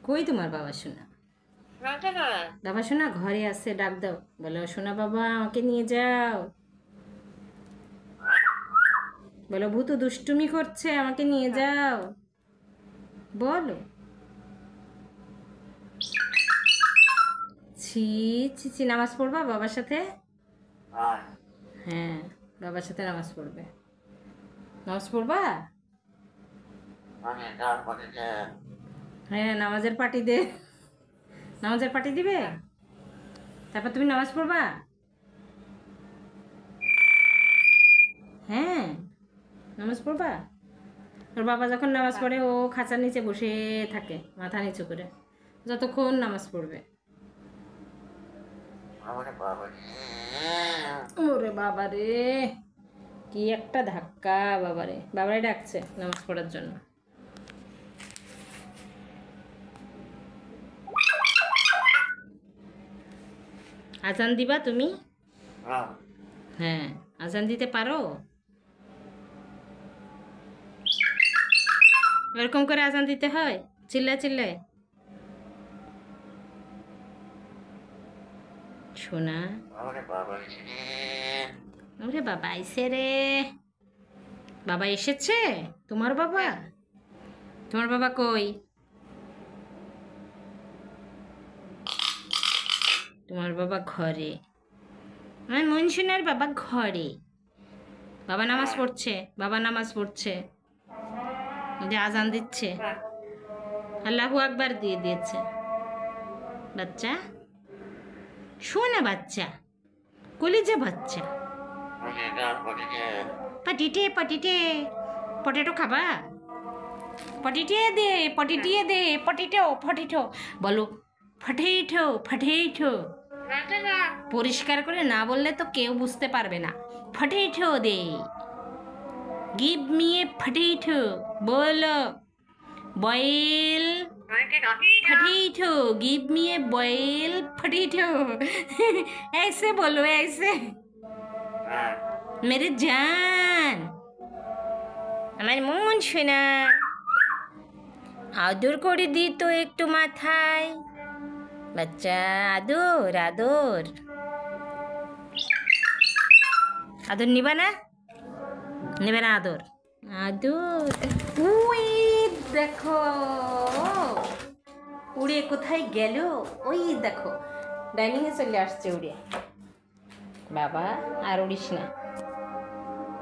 কই তোমার বাবা সোনা? বাবা সোনা ঘরে আছে, ডাক দাও, বলো সোনা বাবা আমাকে নিয়ে যাও, বলো ভূত দুষ্টুমি করছে আমাকে নিয়ে যাও, বলো। ছি ছি ছি, নামাজ পড়বা বাবার সাথে? হ্যাঁ, বাবার সাথে নামাজ পড়বে। নামাজ পড়বা? হ্যাঁ, নামাজের পার্টি দে, নামাজের পার্টি দিবে, তারপর তুমি নামাজ পড়বা। হ্যাঁ, নামাজ পড়বা। ওর বাবা যখন নামাজ পড়ে ও খাঁচার নিচে বসে থাকে মাথা নিচু করে, যতক্ষণ নামাজ পড়বে। ওরে বাবা রে, কি একটা ধাক্কা! বাবারে, বাবারে ডাকছে নামাজ পড়ার জন্য। আজান দিবা তুমি? হ্যাঁ, আজান দিতে পারো? এরকম করে আজান দিতে হয়, চিল্লায় চিল্লায়? শোনা, ওরে বাবা আইসে রে, বাবা এসেছে। তোমার বাবা? তোমার বাবা কই? তোমার বাবা ঘরে। আমার মনসুনার বাবা ঘরে। বাবা নামাজ পড়ছে, বাবা নামাজ পড়ছে, যে আজান দিচ্ছে, আল্লাহু আকবার দিয়ে দিয়েছে। বাচ্চা শোনা, বাচ্চা কলিজা বাচ্চা, পটিটে পটিটে, পটেটো খাবা? পটিটে দে, পটিটিয়ে দে, পটিটো পটিটো, বলো ফটেটো ফটেটো। পরিষ্কার করে না বললে তো কেউ বুঝতে পারবে না। ফটেটো দে, গিভ মি এ ফটেটো, বলো বয়েল फटीठो, गिव मी ए बॉयल फटीठो। ऐसे बोलो, ऐसे मेरे जान, আমার মন শোনা, আদর করে দি তো একটু মাথায়। বাচ্চা আদর আদর আদর নিবা না? নেবে না আদর? আদর উই দেখো উড়ে কোথায় গেল, ওই দেখো ডাইনিংয়ে চলে আসছে উড়ে। বাবা আর উড়িস না।